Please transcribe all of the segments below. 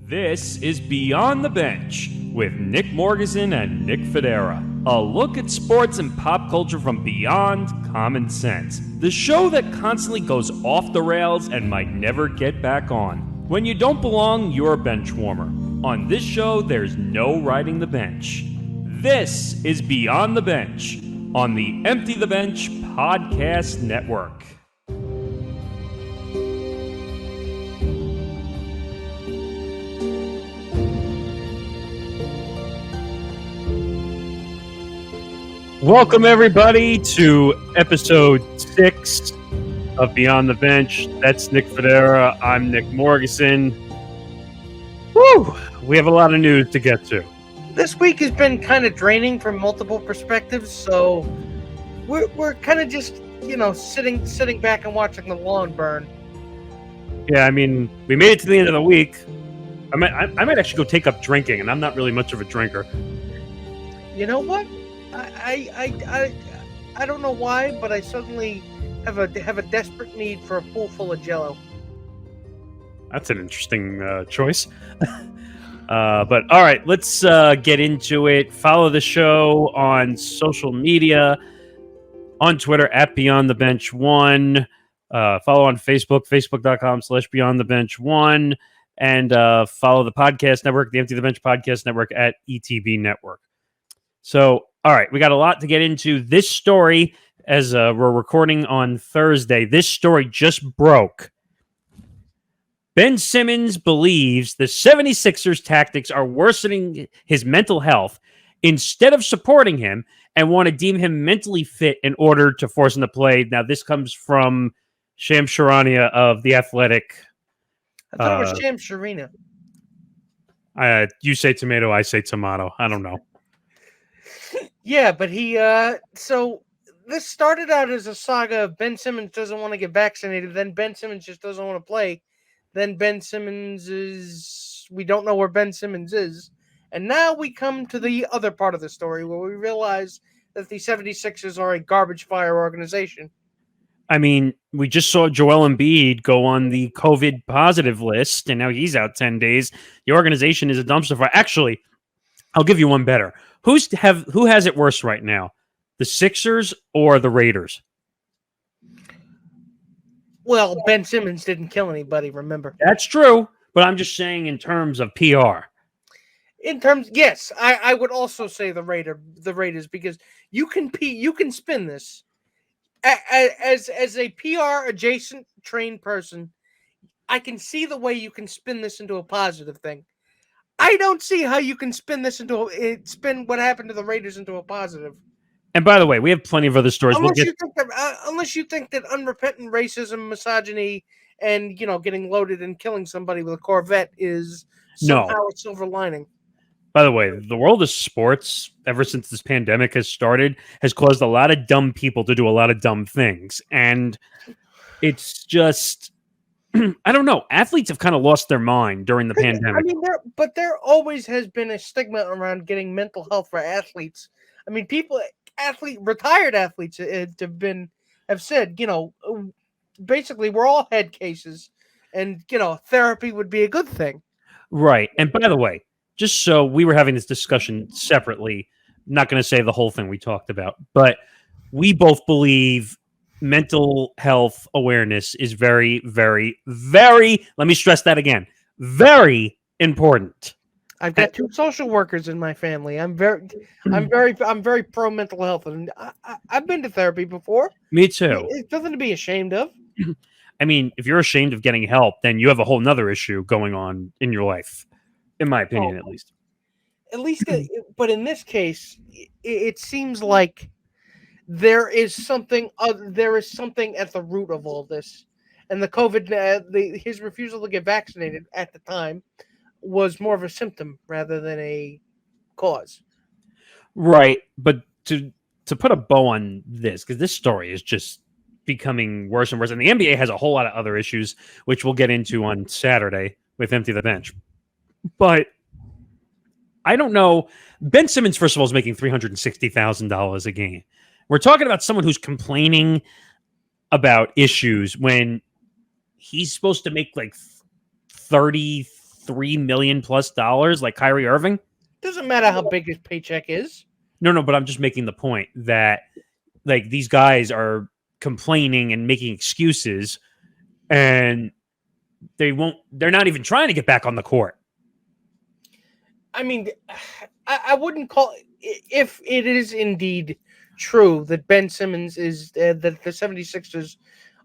This is Beyond the Bench with Nick Morgasen and Nick Fodera. A look at sports and pop culture from beyond common sense. The show that constantly goes off the rails and might never get back on. When you don't belong, you're a bench warmer. On this show, there's no riding the bench. This is Beyond the Bench on the Empty the Bench Podcast Network. Welcome, everybody, to episode 6 of Beyond the Bench. That's Nick Fodera. I'm Nick Morgasen. Woo! We have a lot of news to get to. This week has been kind of draining from multiple perspectives, so we're kind of just, sitting back and watching the lawn burn. Yeah, I mean, we made it to the end of the week. I might actually go take up drinking, and I'm not really much of a drinker. You know what? I don't know why, but I suddenly have a desperate need for a pool full of Jell-O. That's an interesting choice. But all right, let's get into it. Follow the show on social media, on Twitter at Beyond the Bench 1. Follow on Facebook, facebook.com/BeyondTheBench1, and follow the podcast network, the Empty the Bench Podcast Network at ETB Network. So, all right, we got a lot to get into. This story, as we're recording on Thursday, this story just broke. Ben Simmons believes the 76ers tactics are worsening his mental health instead of supporting him and want to deem him mentally fit in order to force him to play. Now, this comes from Shams Charania of The Athletic. I thought it was Shams Charania. You say tomato, I say tomato. I don't know. Yeah, but so this started out as a saga of Ben Simmons doesn't want to get vaccinated, then Ben Simmons just doesn't want to play, then Ben Simmons we don't know where Ben Simmons is, and now we come to the other part of the story where we realize that the 76ers are a garbage fire organization. I mean, we just saw Joel Embiid go on the COVID positive list, and now he's out 10 days. The organization is a dumpster fire. Actually, I'll give you one better. Who has it worse right now? The Sixers or the Raiders? Well, Ben Simmons didn't kill anybody, remember? That's true, but I'm just saying in terms of PR. Yes, I would also say the Raiders, because you can spin this as a PR adjacent trained person. I can see the way you can spin this into a positive thing. I don't see how you can spin what happened to the Raiders into a positive. And by the way, we have plenty of other stories. Unless you think that unrepentant racism, misogyny, and getting loaded and killing somebody with a Corvette is somehow a silver lining. By the way, the world of sports, ever since this pandemic has started, has caused a lot of dumb people to do a lot of dumb things, and it's just. I don't know. Athletes have kind of lost their mind during the pandemic. I mean, there always has been a stigma around getting mental health for athletes. I mean, retired athletes have said, basically we're all head cases, and therapy would be a good thing. Right. And by the way, just so we were having this discussion separately, I'm not going to say the whole thing we talked about, but we both believe mental health awareness is very, very, very, let me stress that again, very important. I've got 2 social workers in my family. I'm very pro mental health, and I've been to therapy before. Me too. It's nothing to be ashamed of. I mean, if you're ashamed of getting help, then you have a whole nother issue going on in your life, in my opinion, at least. But in this case, it seems like there is something at the root of all this, and the COVID, his refusal to get vaccinated at the time was more of a symptom rather than a cause. Right, but to put a bow on this, because this story is just becoming worse and worse, and the NBA has a whole lot of other issues, which we'll get into on Saturday with Empty the Bench. But I don't know. Ben Simmons, first of all, is making $360,000 a game. We're talking about someone who's complaining about issues when he's supposed to make like 30, $3 million plus like Kyrie Irving. Doesn't matter how big his paycheck is. No, but I'm just making the point that like these guys are complaining and making excuses, and they're not even trying to get back on the court. I mean, I wouldn't call if it is indeed true that Ben Simmons is that the 76ers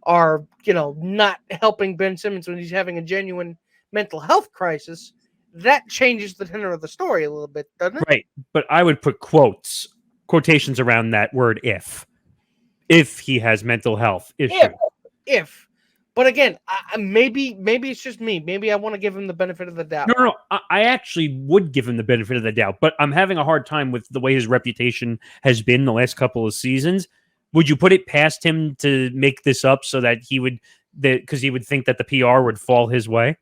are, not helping Ben Simmons when he's having a genuine mental health crisis. That changes the tenor of the story a little bit, doesn't it? Right, but I would put quotations around that word if he has mental health issues. If. But again, maybe it's just me. Maybe I want to give him the benefit of the doubt. No. I actually would give him the benefit of the doubt, but I'm having a hard time with the way his reputation has been the last couple of seasons. Would you put it past him to make this up so that because he would think that the PR would fall his way?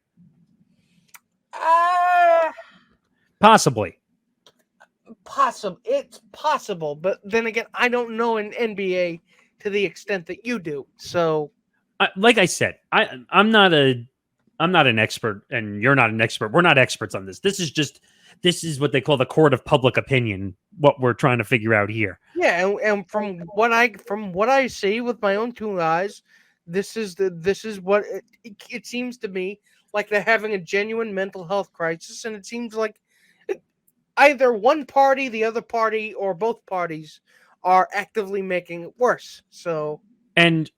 Possibly. It's possible, but then again, I don't know an NBA to the extent that you do. So, like I said, I'm not an expert, and you're not an expert. We're not experts on this. This is what they call the court of public opinion. What we're trying to figure out here. Yeah, and from what I see with my own two eyes, this is what it seems to me like they're having a genuine mental health crisis, and it seems like either one party, the other party, or both parties are actively making it worse. So, and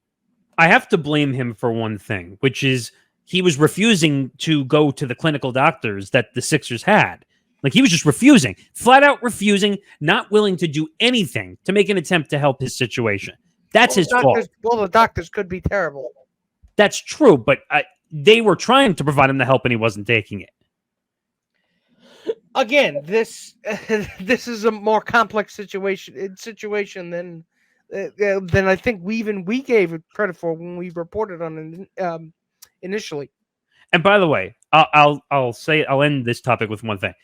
I have to blame him for one thing, which is he was refusing to go to the clinical doctors that the Sixers had. Like, he was just refusing, flat out refusing, not willing to do anything to make an attempt to help his situation. That's his fault. Well, the doctors could be terrible. That's true, but they were trying to provide him the help, and he wasn't taking it. Again, this is a more complex situation than I think we gave it credit for when we reported on it initially. And by the way, I'll end this topic with one thing.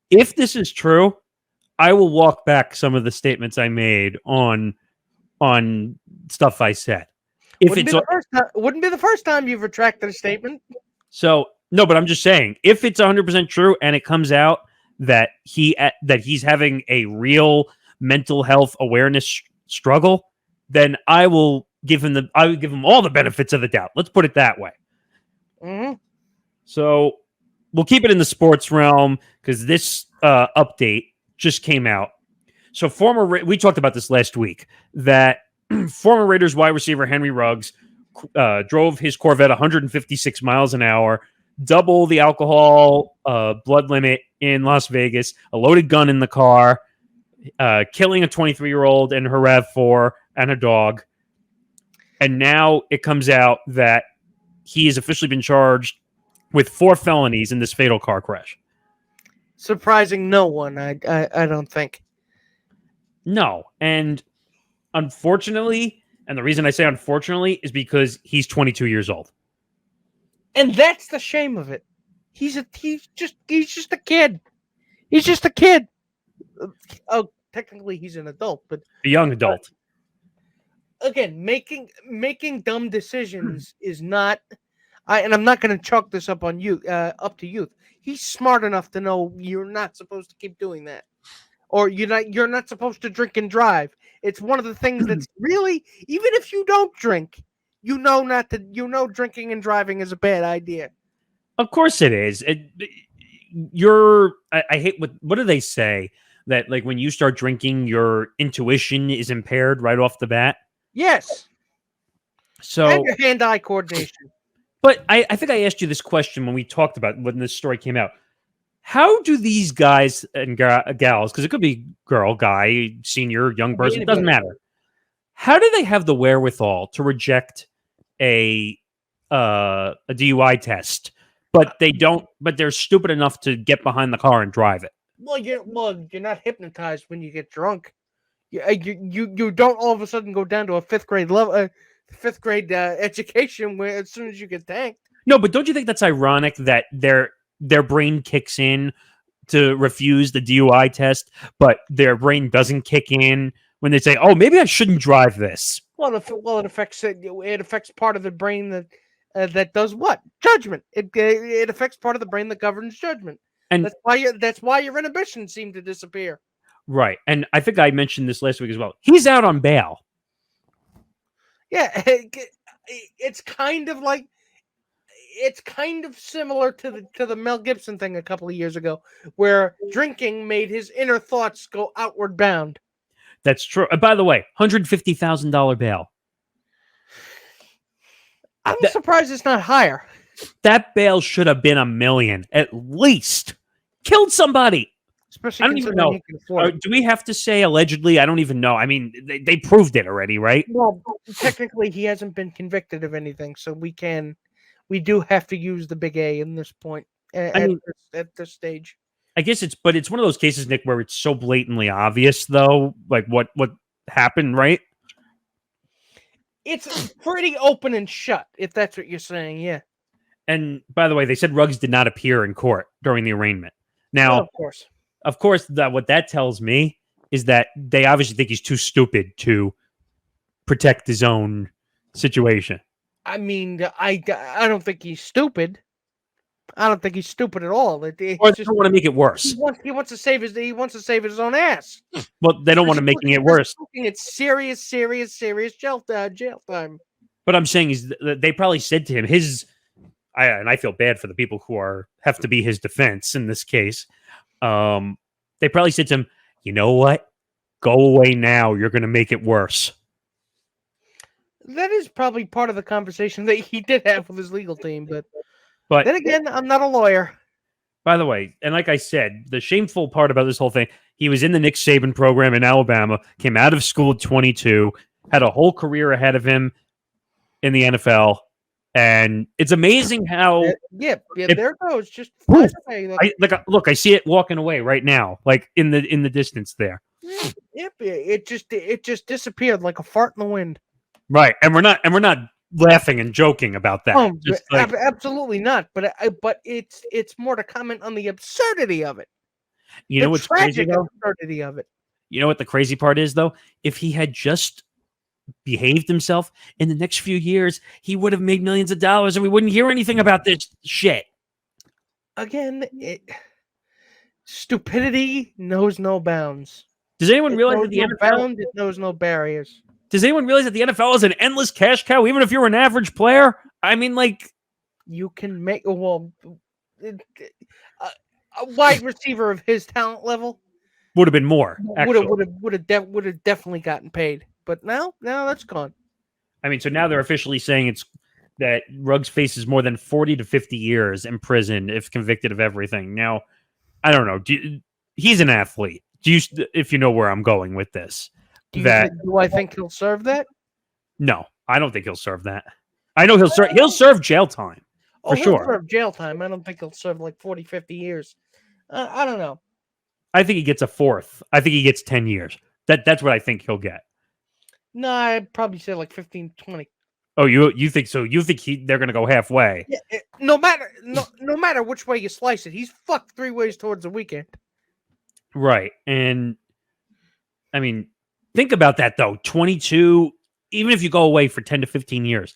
If this is true, I will walk back some of the statements I made on stuff I said. Wouldn't be the first time you've retracted a statement. So no, but I'm just saying, if it's 100% true and it comes out that he's having a real mental health awareness struggle, then I would give him all the benefits of the doubt. Let's put it that way. Mm-hmm. So we'll keep it in the sports realm because this update just came out. So we talked about this last week, that former Raiders wide receiver Henry Ruggs drove his Corvette 156 miles an hour, double the alcohol blood limit in Las Vegas, a loaded gun in the car, killing a 23-year-old and her RAV4 and a dog. And now it comes out that he has officially been charged with 4 felonies in this fatal car crash. Surprising no one, I don't think. No, and unfortunately, and the reason I say unfortunately is because he's 22 years old. And that's the shame of it. He's just a kid. He's just a kid. Oh, technically he's an adult, but a young adult. Again, making dumb decisions is not. And I'm not going to chalk this up on you, up to youth. He's smart enough to know you're not supposed to keep doing that, or you're not supposed to drink and drive. It's one of the things that's really, even if you don't drink, drinking and driving is a bad idea. Of course it is. I hate what do they say? That like when you start drinking, your intuition is impaired right off the bat. Yes. So and your hand-eye coordination. But I think I asked you this question when we talked about when this story came out. How do these guys and gals, because it could be girl, guy, senior, young person, it doesn't matter. How do they have the wherewithal to reject a DUI test, but they're stupid enough to get behind the car and drive it? Well, you're not hypnotized when you get drunk. You don't all of a sudden go down to a fifth grade level, education where as soon as you get tanked. No, but don't you think that's ironic that their brain kicks in to refuse the DUI test, but their brain doesn't kick in when they say, "Oh, maybe I shouldn't drive this"? Well, it affects part of the brain that That does what? Judgment. It affects part of the brain that governs judgment. And that's why your inhibitions seem to disappear. right. And I think I mentioned this last week as well. He's out on bail. Yeah, it's kind of like it's kind of similar to the Mel Gibson thing a couple of years ago, where drinking made his inner thoughts go outward bound. That's true. By the way, $150,000 bail. I'm surprised it's not higher. That bail should have been $1 million at least. Killed somebody. Especially I don't even know. he can afford it. Do we have to say allegedly? I don't even know. I mean, they proved it already, right? Well, technically, he hasn't been convicted of anything, so we do have to use the big A in this point at this stage. I guess it's one of those cases, Nick, where it's so blatantly obvious, though, like what happened, right? It's pretty open and shut, if that's what you're saying, yeah. And by the way, they said Ruggs did not appear in court during the arraignment. Now, of course, what that tells me is that they obviously think he's too stupid to protect his own situation. I mean, I don't think he's stupid. I don't think he's stupid at all. Or they don't want to make it worse. He wants to save his own ass. Well, they don't want to make it worse. It's serious jail time. But I'm saying is they probably said to him and I feel bad for the people who have to be his defense in this case. They probably said to him, "You know what? Go away now. You're going to make it worse." That is probably part of the conversation that he did have with his legal team, but then again, I'm not a lawyer. By the way, and like I said, the shameful part about this whole thing, he was in the Nick Saban program in Alabama, came out of school at 22, had a whole career ahead of him in the NFL, and it's amazing how there it goes, just flies away. Look, I see it walking away right now, like in the distance there. Yep, it just disappeared like a fart in the wind. Right, and we're not laughing and joking about that. Oh, absolutely not. But it's more to comment on the absurdity of it. You know what's crazy though? Absurdity of it. You know what the crazy part is though? If he had just behaved himself in the next few years, he would have made millions of dollars, and we wouldn't hear anything about this shit. Again, stupidity knows no bounds. Does anyone realize that the NFL it knows no barriers? Does anyone realize that the NFL is an endless cash cow, even if you're an average player? I mean, like, you can make a wide receiver of his talent level would have been more. Would have definitely gotten paid, but now that's gone. I mean, so now they're officially saying it's that Ruggs faces more than 40 to 50 years in prison if convicted of everything. Now, I don't know. He's an athlete. If you know where I'm going with this. Do I think he'll serve that? No, I don't think he'll serve that. I know he'll serve jail time for sure. He'll serve jail time. I don't think he'll serve like 40, 50 years. I don't know. I think he gets a fourth. I think he gets 10 years. That's what I think he'll get. No, I'd probably say like 15, 20. Oh, you think so? You think they're going to go halfway? Yeah, no matter which way you slice it, he's fucked 3 ways towards the weekend. Right, and I mean, think about that though. 22, even if you go away for 10 to 15 years,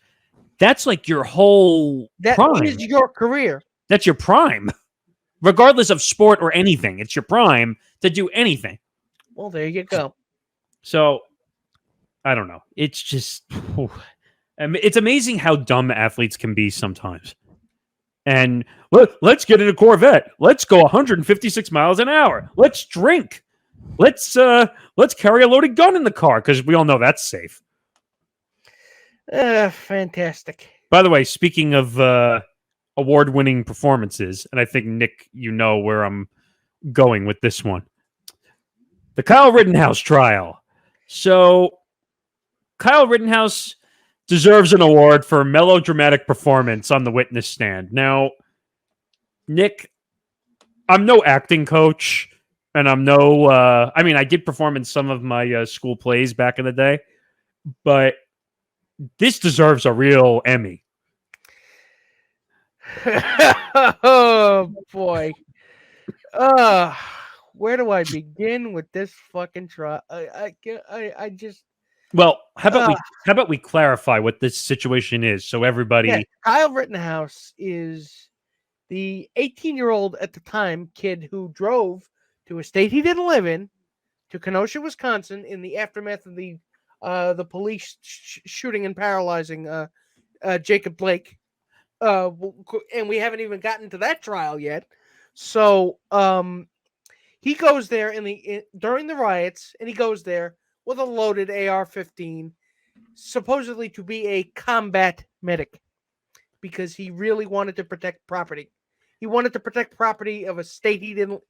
that's like your whole prime. That is your career. That's your prime. Regardless of sport or anything, it's your prime to do anything. Well, there you go. So, I don't know. It's just, it's amazing how dumb athletes can be sometimes. And let's get in a Corvette. Let's go 156 miles an hour. Let's drink. Let's carry a loaded gun in the car because we all know that's safe. Fantastic. By the way, speaking of award-winning performances, and I think, Nick, you know where I'm going with this one. The Kyle Rittenhouse trial. So, Kyle Rittenhouse deserves an award for melodramatic performance on the witness stand. Now, Nick, I'm no acting coach, and I'm no... I mean, I did perform in some of my school plays back in the day, but this deserves a real Emmy. Oh boy. Where do I begin with this fucking trial? I just Well, how Uh, about we clarify what this situation is so yeah, everybody. Kyle Rittenhouse is the 18-year-old at the time kid who drove to a state he didn't live in, to Kenosha, Wisconsin, in the aftermath of the police shooting and paralyzing Jacob Blake. And we haven't even gotten to that trial yet. So he goes there during the riots, and he goes there with a loaded AR-15, supposedly to be a combat medic, because he really wanted to protect property. He wanted to protect property of a state he didn't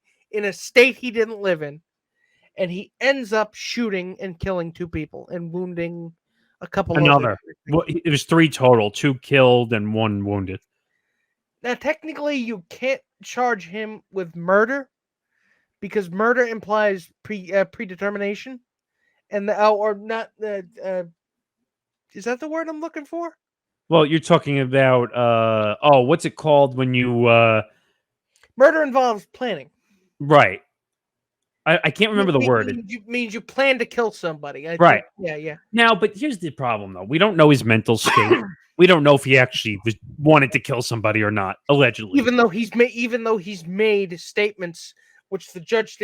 live in, and he ends up shooting and killing 2 people and wounding a couple others. Another. Well, it was 3 total, 2 killed and 1 wounded. Now, technically, you can't charge him with murder because murder implies predetermination, and or not. Is that the word I'm looking for? Well, you're talking about what's it called when you Murder involves planning. right. I can't remember the word. Means you plan to kill somebody. Right. Yeah. Now, but here's the problem, though. We don't know his mental state. We don't know if he actually wanted to kill somebody or not, allegedly. Even though he's made statements which the judge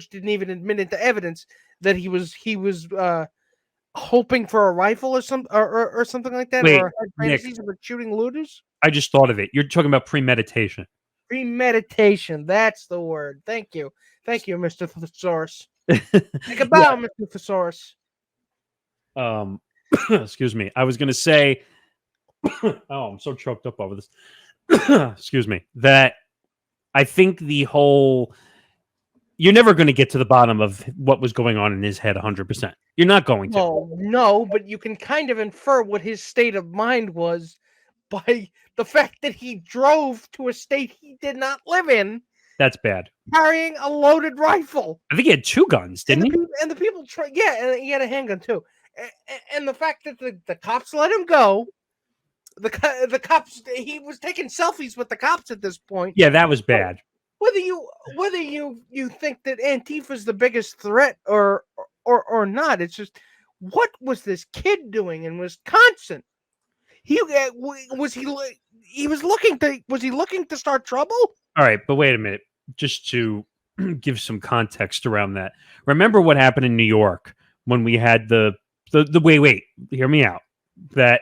didn't even admit into evidence, that he was hoping for a rifle or something like that, Wait, or had Nick, fantasies about shooting looters. I just thought of it. You're talking about premeditation. Premeditation. That's the word. Thank you, Mr. Thesaurus. Take a bow, Mr. Thesaurus. Excuse me. I was going to say, oh, I'm so choked up over this. Excuse me. That I think you're never going to get to the bottom of what was going on in his head 100%. You're not going to. Well, no, but you can kind of infer what his state of mind was by the fact that he drove to a state he did not live in. That's bad. Carrying a loaded rifle. I think he had 2 guns, didn't he? And the people, and he had a handgun too. And the fact that the cops let him go, the cops, he was taking selfies with the cops at this point. Yeah, that was bad. Whether you think that Antifa's the biggest threat or not, it's just, what was this kid doing in Wisconsin? Was he looking to start trouble? All right, but wait a minute. Just to give some context around that. Remember what happened in New York when we had the wait, hear me out. That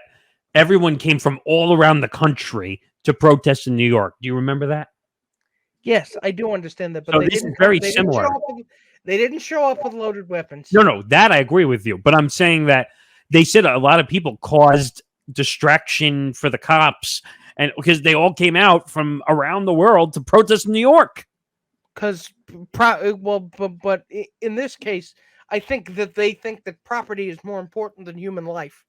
everyone came from all around the country to protest in New York. Do you remember that? Yes, I do understand that. But so this is very similar. They didn't show up with loaded weapons. No, that I agree with you. But I'm saying that they said a lot of people caused distraction for the cops, and because they all came out from around the world to protest in New York. Because, but in this case, I think that they think that property is more important than human life.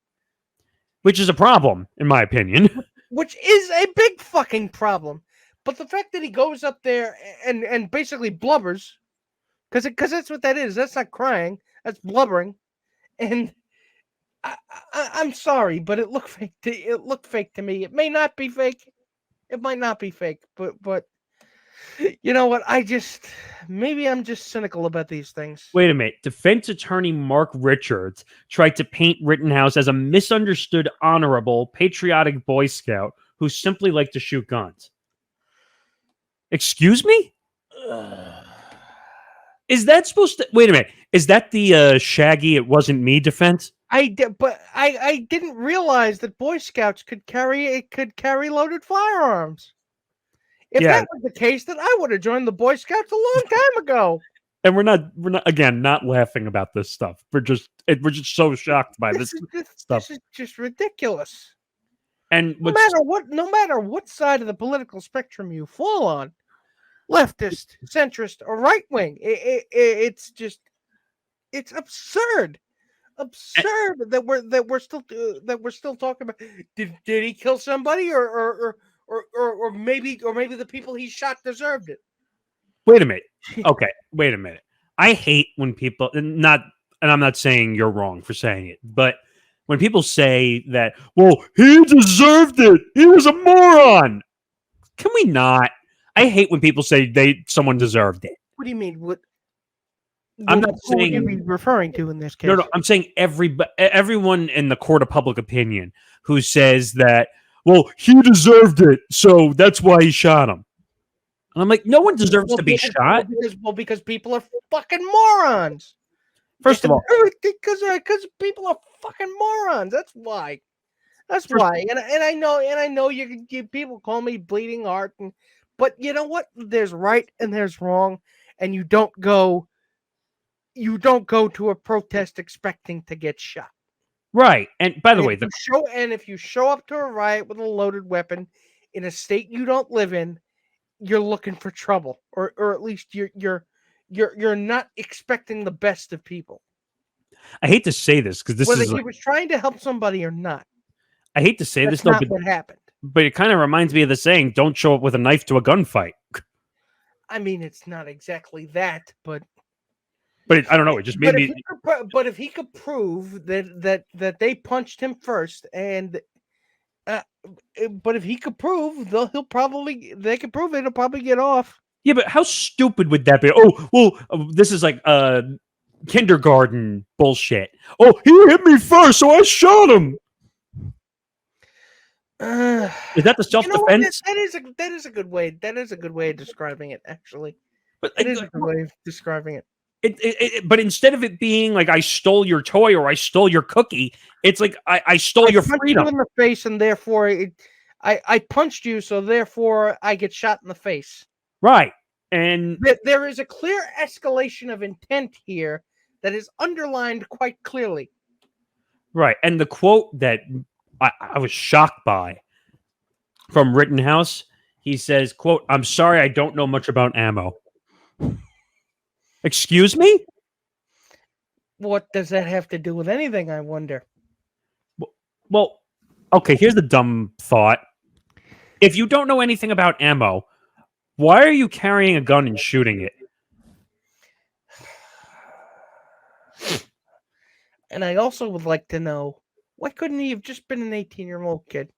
Which is a problem, in my opinion. Which is a big fucking problem. But the fact that he goes up there and basically blubbers, because that's what that is. That's not crying. That's blubbering. And I'm sorry, but it looked fake. It looked fake to me. It may not be fake. It might not be fake. But you know what? Maybe I'm just cynical about these things. Wait a minute. Defense attorney Mark Richards tried to paint Rittenhouse as a misunderstood, honorable, patriotic Boy Scout who simply liked to shoot guns. Excuse me? Is that supposed to... Wait a minute. Is that the Shaggy It Wasn't Me defense? I didn't realize that Boy Scouts could carry loaded firearms. If that was the case, then I would have joined the Boy Scouts a long time ago. And we're not again not laughing about this stuff. We're just so shocked by this stuff. This is just ridiculous. And no matter what side of the political spectrum you fall on, leftist, centrist, or right wing, it's absurd. Absurd that we're still talking about. Did he kill somebody or maybe the people he shot deserved it? Wait a minute. Okay, wait a minute. I hate when people and I'm not saying you're wrong for saying it, but when people say that, well, he deserved it. He was a moron. Can we not? I hate when people say someone deserved it. What do you mean? What? I'm not who would you saying be referring to in this case? no. I'm saying everyone in the court of public opinion who says that, well, he deserved it, so that's why he shot him. And I'm like, no one deserves to be shot. Because people are fucking morons. First of all, because people are fucking morons. That's why. Why. And I know you people call me bleeding heart, but you know what? There's right and there's wrong, and you don't go to a protest expecting to get shot. right. And by the way, if you show up to a riot with a loaded weapon in a state you don't live in, you're looking for trouble, or at least you're not expecting the best of people. I hate to say this because this whether is he was trying to help somebody or not. I hate to say That's this, though, not what happened. But it kind of reminds me of the saying, "Don't show up with a knife to a gunfight." I mean, it's not exactly that, but I don't know. It just made me. But if he could prove that they punched him first, and but if he could prove, they can prove it. He'll probably get off. Yeah, but how stupid would that be? Oh, well, this is like kindergarten bullshit. Oh, he hit me first, so I shot him. Is that the self-defense? That is a good way. That is a good way of describing it, actually. But it is a good way of describing it. But instead of it being like I stole your toy or I stole your cookie, it's like I stole your freedom. You in the face, and therefore I punched you, so therefore I get shot in the face. Right, and there is a clear escalation of intent here that is underlined quite clearly. Right, and the quote that I was shocked by from Rittenhouse, he says, "Quote: I'm sorry, I don't know much about ammo." Excuse me? What does that have to do with anything, I wonder? Well, okay, here's the dumb thought. If you don't know anything about ammo, why are you carrying a gun and shooting it? And I also would like to know, why couldn't he have just been an 18-year-old kid?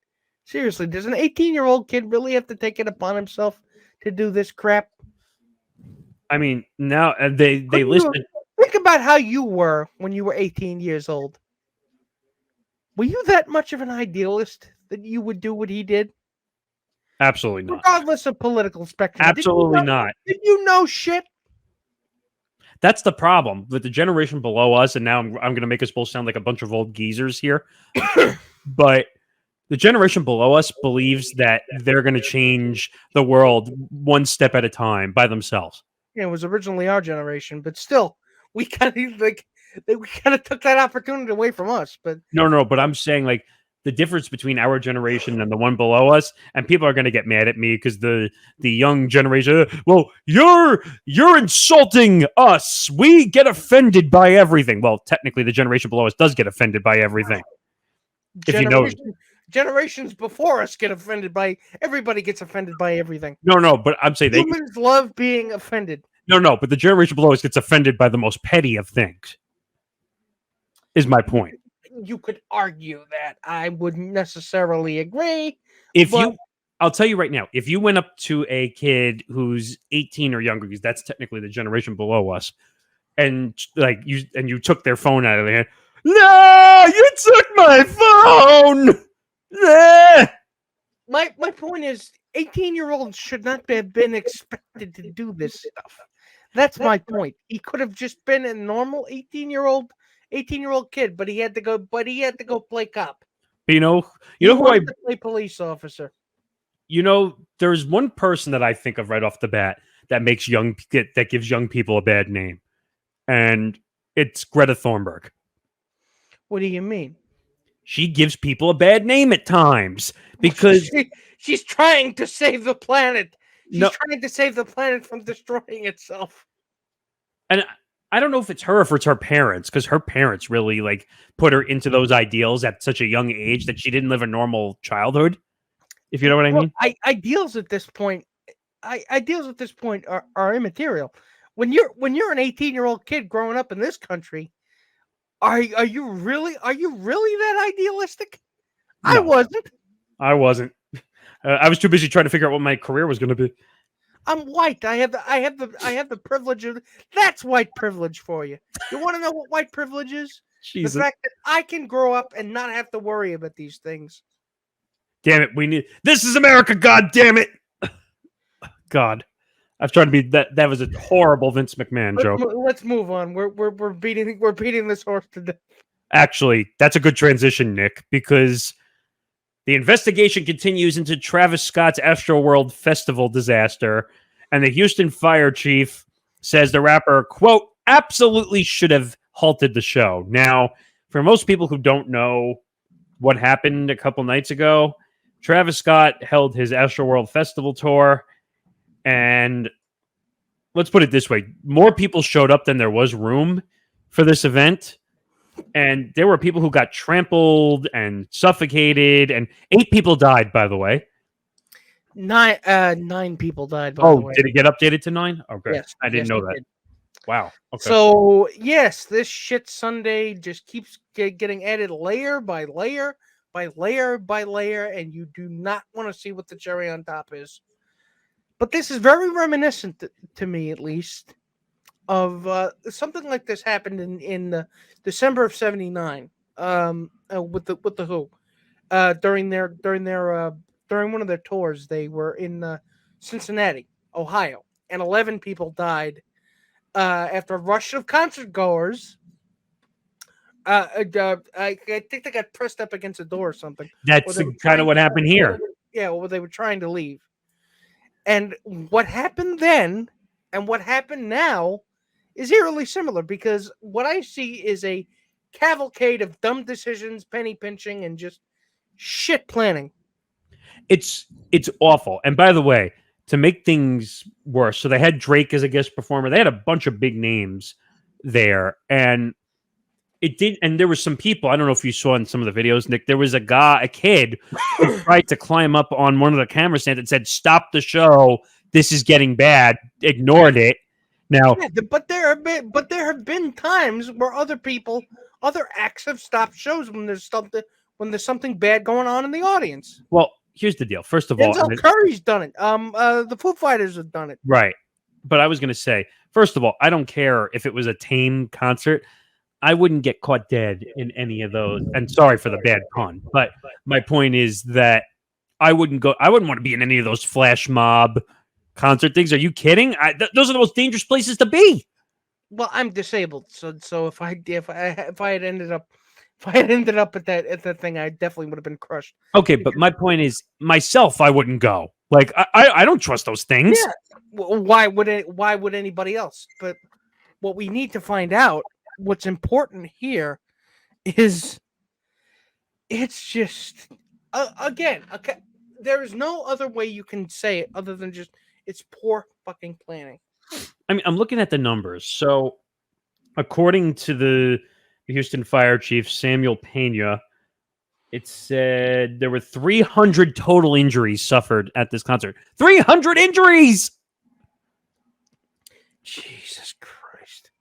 Seriously, does an 18-year-old kid really have to take it upon himself to do this crap? I mean, now they listed. Think about how you were when you were 18 years old. Were you that much of an idealist that you would do what he did? Absolutely not. Regardless of political spectrum. Absolutely not. Did you know shit? That's the problem with the generation below us, and now I'm going to make us both sound like a bunch of old geezers here. But the generation below us believes that they're going to change the world one step at a time by themselves. Yeah, it was originally our generation, but still, we kind of took that opportunity away from us. But no, but I'm saying like the difference between our generation and the one below us, and people are going to get mad at me because the young generation, well, you're insulting us. We get offended by everything. Well, technically, the generation below us does get offended by everything. If you know. Generations before us get offended by everybody gets offended by everything. No, but I'm saying humans love being offended. No, but the generation below us gets offended by the most petty of things. Is my point. You could argue that. I wouldn't necessarily agree. I'll tell you right now, if you went up to a kid who's 18 or younger, because that's technically the generation below us, and you took their phone out of their hand, no, you took my phone. My point is, 18-year-olds should not have been expected to do this stuff. That's my point. He could have just been a normal 18-year-old kid, but he had to go play cop. You know who I play police officer. You know, there's one person that I think of right off the bat that gives young people a bad name, and it's Greta Thunberg. What do you mean? She gives people a bad name at times because she's trying to save the planet. She's trying to save the planet from destroying itself. And I don't know if it's her or if it's her parents, because her parents really put her into those ideals at such a young age that she didn't live a normal childhood. If you know what I mean. Ideals at this point are immaterial. When you're an 18-year-old kid growing up in this country, are you really that idealistic? No, I wasn't. I was too busy trying to figure out what my career was going to be. I'm white. I have the privilege of that's white privilege for you. You want to know what white privilege is? Jesus. The fact that I can grow up and not have to worry about these things. Damn it, this is America, god damn it. God. I've tried to be that was a horrible Vince McMahon joke. Let's move on. We're beating this horse to death. Actually, that's a good transition, Nick, because the investigation continues into Travis Scott's Astroworld Festival disaster, and the Houston fire chief says the rapper, quote, absolutely should have halted the show. Now, for most people who don't know what happened a couple nights ago, Travis Scott held his Astroworld Festival tour, and let's put it this way, more people showed up than there was room for this event. And there were people who got trampled and suffocated, and 8 people died, by the way. 9 people died, by the way. Did it get updated to 9? Okay. Yes, I didn't know that. Did. Wow. Okay. So, yes, this shit Sunday just keeps getting added layer by layer by layer by layer, and you do not want to see what the cherry on top is. But this is very reminiscent, to me at least, of something like this happened in December of '79 with the Who during one of their tours. They were in Cincinnati, Ohio, and 11 people died after a rush of concert goers. I think they got pressed up against a door or something. That's kind of what happened here. Yeah, well, they were trying to leave. And what happened then and what happened now is eerily similar, because what I see is a cavalcade of dumb decisions, penny pinching, and just shit planning. It's awful. And by the way, to make things worse, so they had Drake as a guest performer. They had a bunch of big names there, and it did. And there were some people. I don't know if you saw in some of the videos, Nick. There was a kid who tried to climb up on one of the camera stands and said, "Stop the show. This is getting bad." Ignored it. Now, yeah, but there have been times where other acts have stopped shows when there's something bad going on in the audience. Well, here's the deal. First of all, Carey's done it. The Foo Fighters have done it. Right. But I was going to say, first of all, I don't care if it was a tame concert. I wouldn't get caught dead in any of those. And sorry for the bad pun, but my point is that I wouldn't want to be in any of those flash mob concert things. Are you kidding? Those are the most dangerous places to be. Well, I'm disabled, so if I had ended up at that thing, I definitely would have been crushed. Okay, but my point is, myself, I wouldn't go. Like, I don't trust those things. Yeah. Why would anybody else? But what we need to find out, what's important here, is it's just again, okay, there is no other way you can say it other than just it's poor fucking planning. I mean, I'm looking at the numbers. So, according to the Houston fire chief, Samuel Pena, it said there were 300 total injuries suffered at this concert. 300 injuries! Jesus Christ.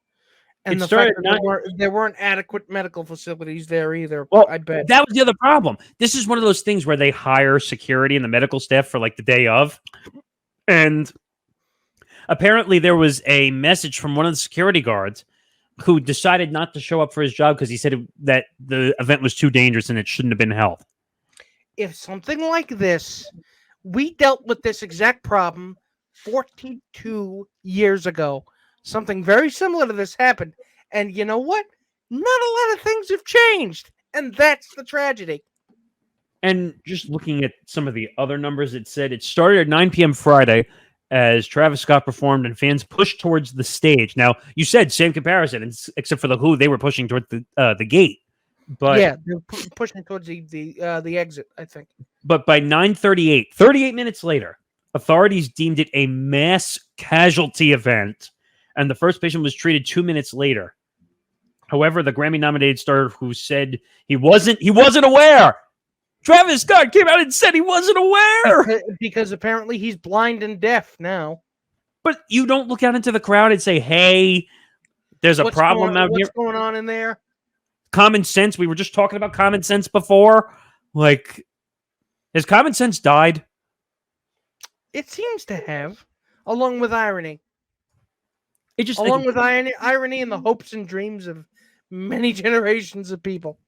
And there weren't adequate medical facilities there either. Well, I bet. That was the other problem. This is one of those things where they hire security and the medical staff for like the day of. And apparently there was a message from one of the security guards who decided not to show up for his job because he said that the event was too dangerous and it shouldn't have been held. If something like this, we dealt with this exact problem 42 years ago. Something very similar to this happened. And you know what? Not a lot of things have changed. And that's the tragedy. And just looking at some of the other numbers, it said it started at 9 p.m. Friday as Travis Scott performed and fans pushed towards the stage. Now, you said same comparison, except for the Who, they were pushing towards the gate. But yeah, they're pushing towards the exit, I think. But by 9:38, 38 minutes later, authorities deemed it a mass casualty event, and the first patient was treated 2 minutes later. However, the Grammy-nominated star who said he wasn't aware. Travis Scott came out and said he wasn't aware. Because apparently he's blind and deaf now. But you don't look out into the crowd and say, hey, there's a problem out here. What's going on in there? Common sense. We were just talking about common sense before. Like, has common sense died? It seems to have. along with irony. It just Along with irony and the hopes and dreams of many generations of people.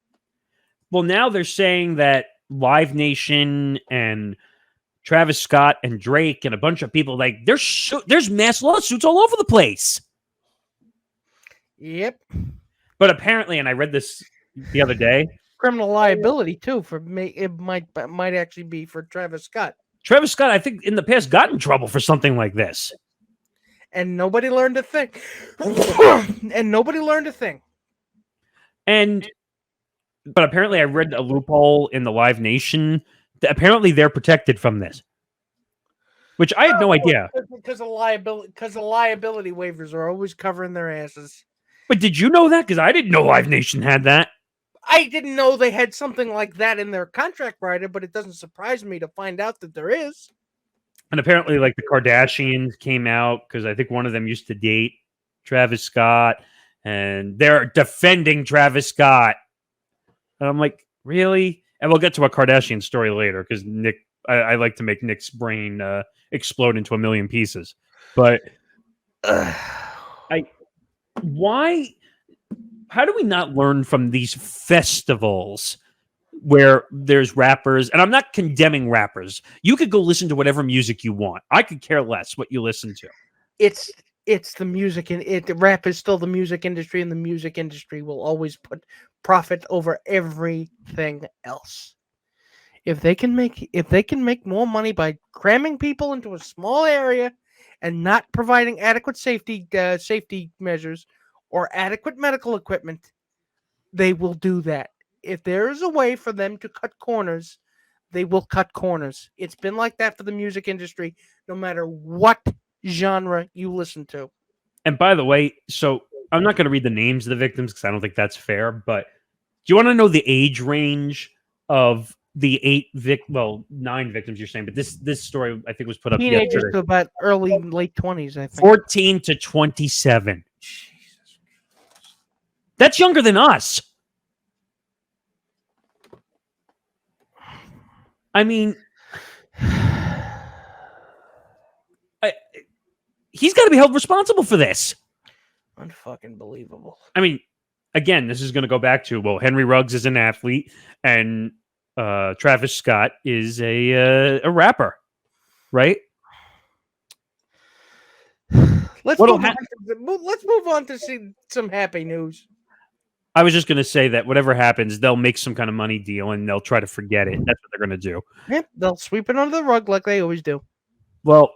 well, now they're saying that Live Nation and Travis Scott and Drake and a bunch of people, like, there's mass lawsuits all over the place. Yep. But apparently, and I read this the other day, Criminal liability too it might actually be for Travis Scott. Travis Scott, I think, in the past got in trouble for something like this. And nobody learned a thing. But apparently I read a loophole in the Live Nation. Apparently they're protected from this. Which I had no idea. Because the liability waivers are always covering their asses. But did you know that? Because I didn't know Live Nation had that. I didn't know they had something like that in their contract writer, but it doesn't surprise me to find out that there is. And apparently, like, the Kardashians came out because I think one of them used to date Travis Scott, and they're defending Travis Scott. And I'm like, really? And we'll get to a Kardashian story later because Nick, I like to make Nick's brain explode into a million pieces. But why? How do we not learn from these festivals where there's rappers? And I'm not condemning rappers. You could go listen to whatever music you want. I could care less what you listen to. It's the music, and rap is still the music industry, and the music industry will always put profit over everything else. If they can make more money by cramming people into a small area and not providing adequate safety measures or adequate medical equipment, they will do that. If there is a way for them to cut corners, they will cut corners. It's been like that for the music industry, no matter what genre you listen to. And by the way, so I'm not going to read the names of the victims because I don't think that's fair, but do you want to know the age range of the 9 victims you're saying? But this story, I think, was put up Teenagers yesterday. to about late 20s, I think. 14 to 27. Jesus. That's younger than us. I mean, he's got to be held responsible for this. Unfucking believable. I mean, again, this is going to go back to, well, Henry Ruggs is an athlete, and Travis Scott is a rapper, right? Let's move on to see some happy news. I was just going to say that whatever happens, they'll make some kind of money deal, and they'll try to forget it. That's what they're going to do. Yep, they'll sweep it under the rug like they always do. Well,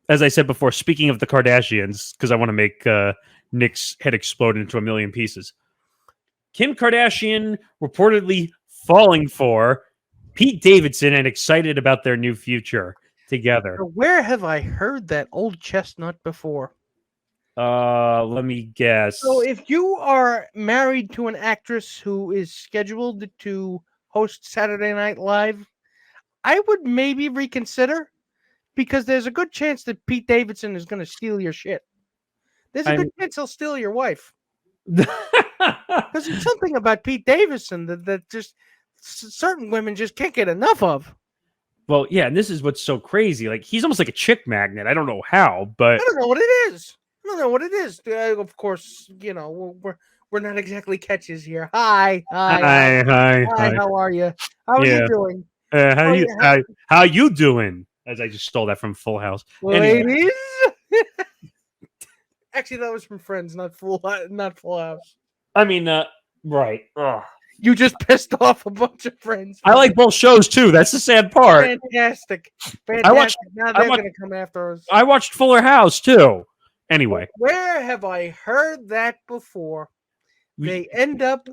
as I said before, speaking of the Kardashians, because I want to make Nick's head explode into a million pieces. Kim Kardashian reportedly falling for Pete Davidson and excited about their new future together. Where have I heard that old chestnut before? Let me guess. So if you are married to an actress who is scheduled to host Saturday Night Live, I would maybe reconsider, because there's a good chance that Pete Davidson is going to steal your shit. There's a good chance he'll steal your wife. Because there's something about Pete Davidson that just certain women just can't get enough of. Well, yeah, and this is what's so crazy. Like, he's almost like a chick magnet. I don't know how, but I don't know what it is. Of course, we're not exactly catches here. Hi. How are you? How are you doing? How you doing? As I just stole that from Full House. Ladies. Anyway. Actually, that was from Friends, not Full House. I mean, right. Ugh. You just pissed off a bunch of friends. I like both shows too. That's the sad part. Fantastic. Now they're going to come after us. I watched Fuller House too. Anyway, where have I heard that before? They end up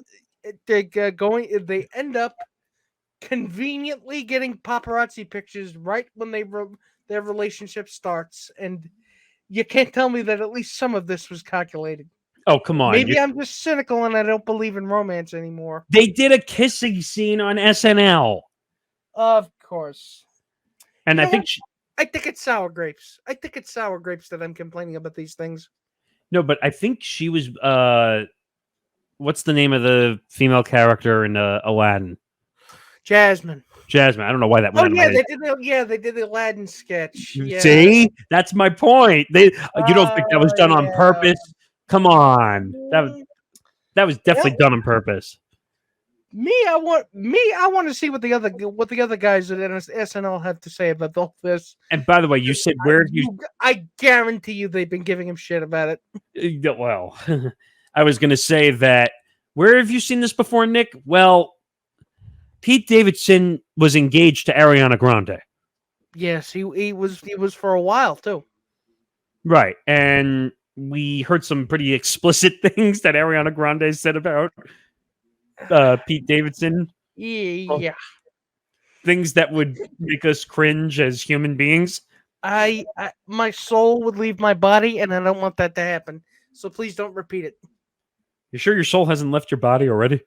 conveniently getting paparazzi pictures right when their relationship starts, and you can't tell me that at least some of this was calculated. Oh, come on. Maybe I'm just cynical and I don't believe in romance anymore. They did a kissing scene on SNL. Of course. And I think it's sour grapes. I think it's sour grapes that I'm complaining about these things. No, but I think she was what's the name of the female character in Aladdin? Jasmine. Jasmine. I don't know why that went Oh out of yeah, my they did the Aladdin sketch. Yeah. See, that's my point. You don't think that was done on Yeah. purpose? Come on, Mm, that was definitely done on purpose. I want to see what the other guys at SNL have to say about all this. And by the way, you said where have you? I guarantee you they've been giving him shit about it. Well, I was going to say that where have you seen this before, Nick? Well, Pete Davidson was engaged to Ariana Grande. Yes, he was for a while too. Right. And we heard some pretty explicit things that Ariana Grande said about Pete Davidson. Yeah. Things that would make us cringe as human beings. I my soul would leave my body, and I don't want that to happen. So please don't repeat it. You sure your soul hasn't left your body already?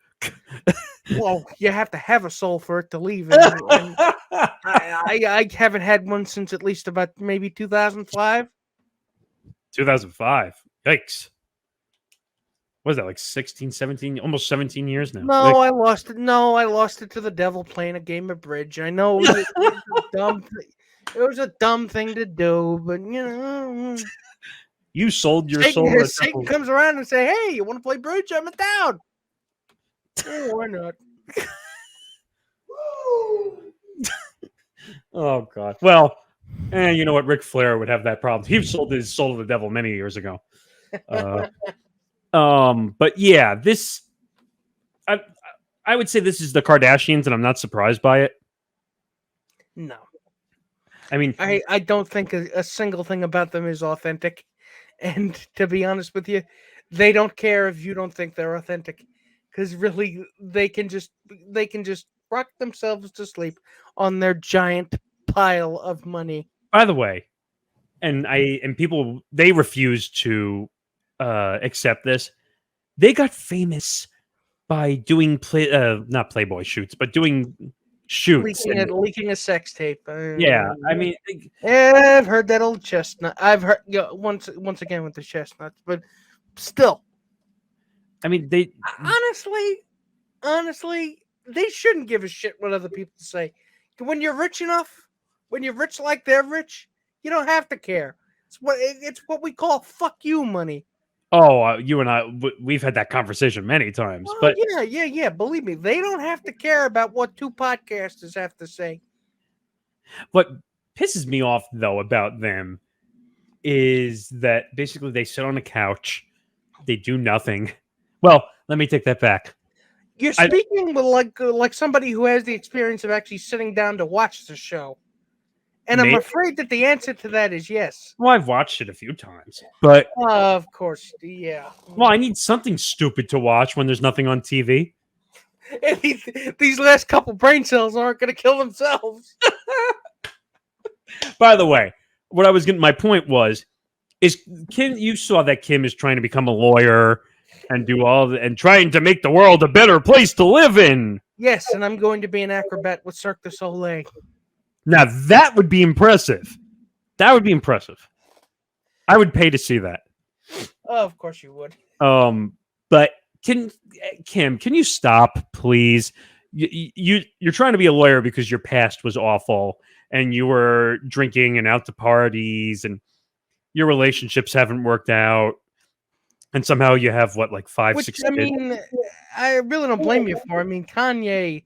Well, you have to have a soul for it to leave, and I haven't had one since at least about maybe 2005. 2005. Yikes. What is that, like 16, 17, almost 17 years now? No, I lost it. No, I lost it to the devil playing a game of bridge. I know it was a dumb. It was a dumb thing to do, but you know, you sold your soul. Satan comes around and say, "Hey, you want to play bridge? I'm down." Oh, why not? Oh God. Well, you know what? Ric Flair would have that problem. He sold his soul to the devil many years ago. But yeah, this. I would say this is the Kardashians, and I'm not surprised by it. No. I mean, I don't think a single thing about them is authentic. And to be honest with you, they don't care if you don't think they're authentic. Because really, they can just rock themselves to sleep on their giant pile of money. by the way, and people, they refuse to accept this. They got famous by doing not Playboy shoots, but doing shoots, leaking a sex tape. Yeah, I mean, I've heard that old chestnut. I've heard once again with the chestnuts, but still, I mean, they honestly, they shouldn't give a shit what other people say. When you're rich enough, when you're rich like they're rich, you don't have to care. It's what we call "fuck you" money. Oh, you and I, we've had that conversation many times. Oh, but yeah. Believe me, they don't have to care about what two podcasters have to say. What pisses me off, though, about them is that basically they sit on a couch, they do nothing. Well, let me take that back. You're speaking with like somebody who has the experience of actually sitting down to watch the show. And I'm afraid that the answer to that is yes. Well, I've watched it a few times, but of course, yeah. Well, I need something stupid to watch when there's nothing on TV. And these last couple brain cells aren't going to kill themselves. By the way, what I was getting, my point was, is Kim. You saw that Kim is trying to become a lawyer and do and trying to make the world a better place to live in. Yes, and I'm going to be an acrobat with Cirque du Soleil. Now, that would be impressive. That would be impressive. I would pay to see that. Oh, of course you would. But Kim, can you stop, please? You're trying to be a lawyer because your past was awful and you were drinking and out to parties and your relationships haven't worked out. And somehow you have, like 5, 6 kids? I mean, I really don't blame you for. I mean, Kanye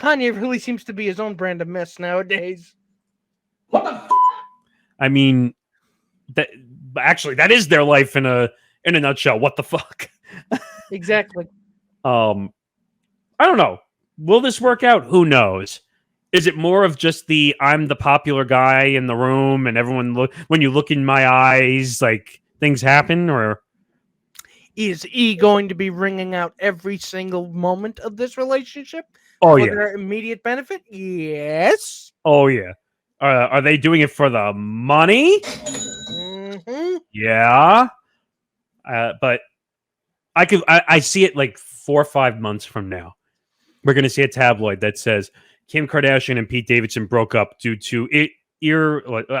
really seems to be his own brand of mess nowadays. What the I mean, that that is their life in a nutshell. What the fuck? Exactly. I don't know. Will this work out? Who knows? Is it more of just I'm the popular guy in the room and everyone when you look in my eyes, like things happen, or is he going to be wringing out every single moment of this relationship? Oh, for yeah. their immediate benefit? Yes. Oh, yeah. Are they doing it for the money? Mm-hmm. Yeah. But I see it like 4 or 5 months from now. We're going to see a tabloid that says Kim Kardashian and Pete Davidson broke up due to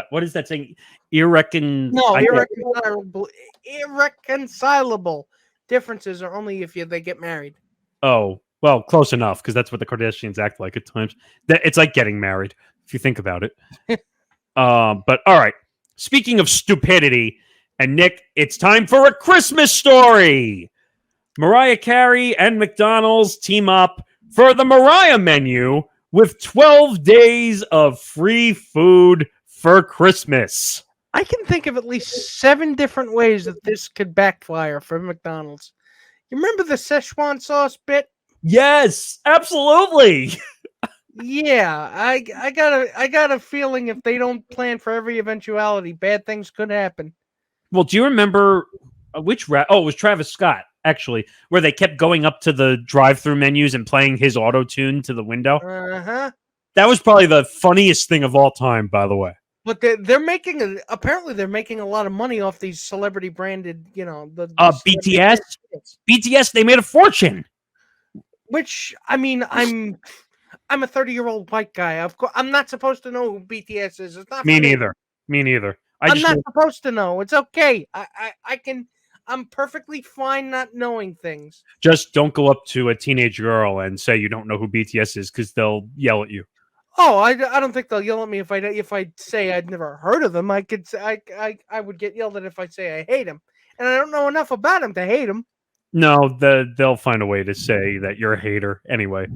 what is that saying? Irreconcilable differences are only if they get married. Oh, Well, close enough, because that's what the Kardashians act like at times. It's like getting married, if you think about it. But all right. Speaking of stupidity, and Nick, it's time for a Christmas story. Mariah Carey and McDonald's team up for the Mariah menu with 12 days of free food for Christmas. I can think of at least 7 different ways that this could backfire for McDonald's. You remember the Szechuan sauce bit? Yes, absolutely. Yeah, I got a feeling if they don't plan for every eventuality, bad things could happen. Well, do you remember which it was Travis Scott, actually, where they kept going up to the drive-through menus and playing his auto-tune to the window? Uh-huh. That was probably the funniest thing of all time, by the way. But apparently they're making a lot of money off these celebrity branded, the BTS. BTS, they made a fortune. Which, I mean, I'm a 30-year-old white guy. Of course, I'm not supposed to know who BTS is. It's not me neither. Me neither. I'm not supposed to know. It's okay. I'm perfectly fine not knowing things. Just don't go up to a teenage girl and say you don't know who BTS is, because they'll yell at you. Oh, I don't think they'll yell at me if I say I'd never heard of them. I would get yelled at if I say I hate them, and I don't know enough about them to hate them. No, they'll find a way to say that you're a hater anyway.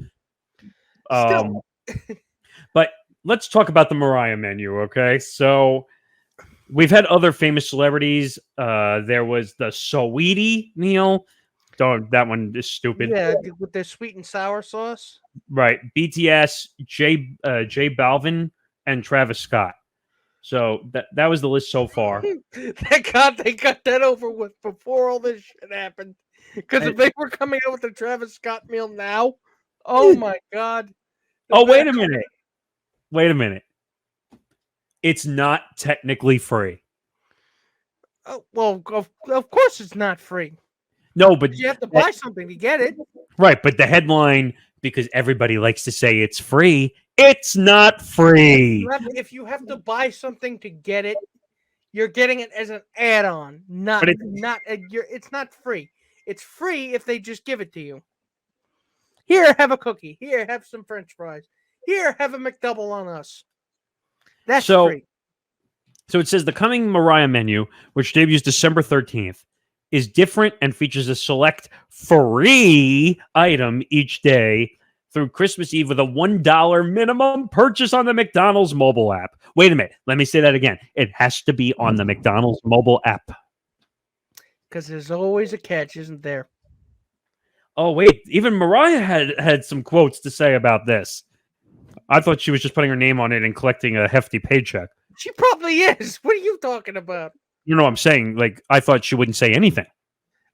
But let's talk about the Mariah menu, okay? So we've had other famous celebrities. There was the Saweetie meal. That one is stupid. Yeah, with their sweet and sour sauce. Right. BTS, J Balvin, and Travis Scott. So that was the list so far. Thank God they got that over with before all this shit happened. Because if they were coming out with the Travis Scott meal now, oh my God. Wait a minute. Wait a minute. It's not technically free. Oh, well, of course it's not free. No, but you have to buy something to get it. Right, but the headline, because everybody likes to say it's free, it's not free. If you have to buy something to get it, you're getting it as an add-on. It's not free. It's free if they just give it to you. Here, have a cookie. Here, have some French fries. Here, have a McDouble on us. That's free. So it says the coming Mariah menu, which debuts December 13th, is different and features a select free item each day through Christmas Eve with a $1 minimum purchase on the McDonald's mobile app. Wait a minute. Let me say that again. It has to be on the McDonald's mobile app. Because there's always a catch, isn't there? Oh, wait. Even Mariah had some quotes to say about this. I thought she was just putting her name on it and collecting a hefty paycheck. She probably is. What are you talking about? You know what I'm saying? Like, I thought she wouldn't say anything.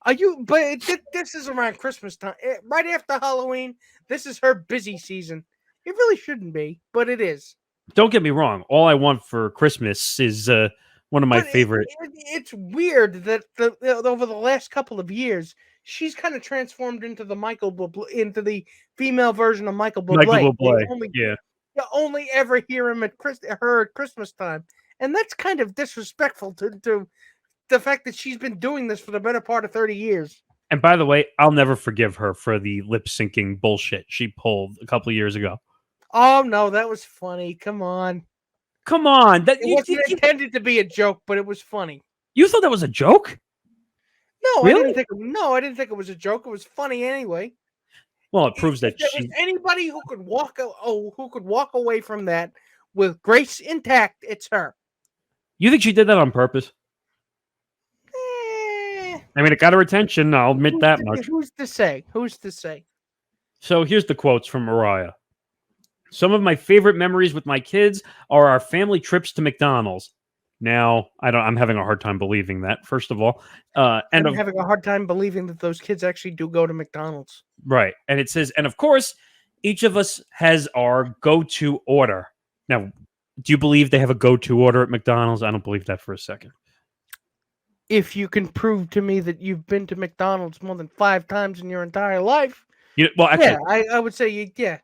But this is around Christmas time. Right after Halloween, this is her busy season. It really shouldn't be, but it is. Don't get me wrong. All I want for Christmas is one of my favorite. It's weird that over the last couple of years, she's kind of transformed into the female version of Michael Bublé. You only ever hear him at Christmas time. And that's kind of disrespectful to the fact that she's been doing this for the better part of 30 years. And by the way, I'll never forgive her for the lip syncing bullshit she pulled a couple of years ago. Oh, no, that was funny. Come on. It wasn't intended to be a joke, but it was funny. You thought that was a joke? No, really? I didn't think it was a joke. It was funny anyway. Well, it proves that there was anybody who could walk away from that with grace intact, it's her. You think she did that on purpose? I mean, it got her attention. I'll admit that much. Who's to say? So here's the quotes from Mariah. Some of my favorite memories with my kids are our family trips to McDonald's. Now, I'm having a hard time believing that, first of all. I'm having a hard time believing that those kids actually do go to McDonald's. Right. And it says, and of course, each of us has our go-to order. Now, do you believe they have a go-to order at McDonald's? I don't believe that for a second. If you can prove to me that you've been to McDonald's more than 5 times in your entire life. I would say, yeah.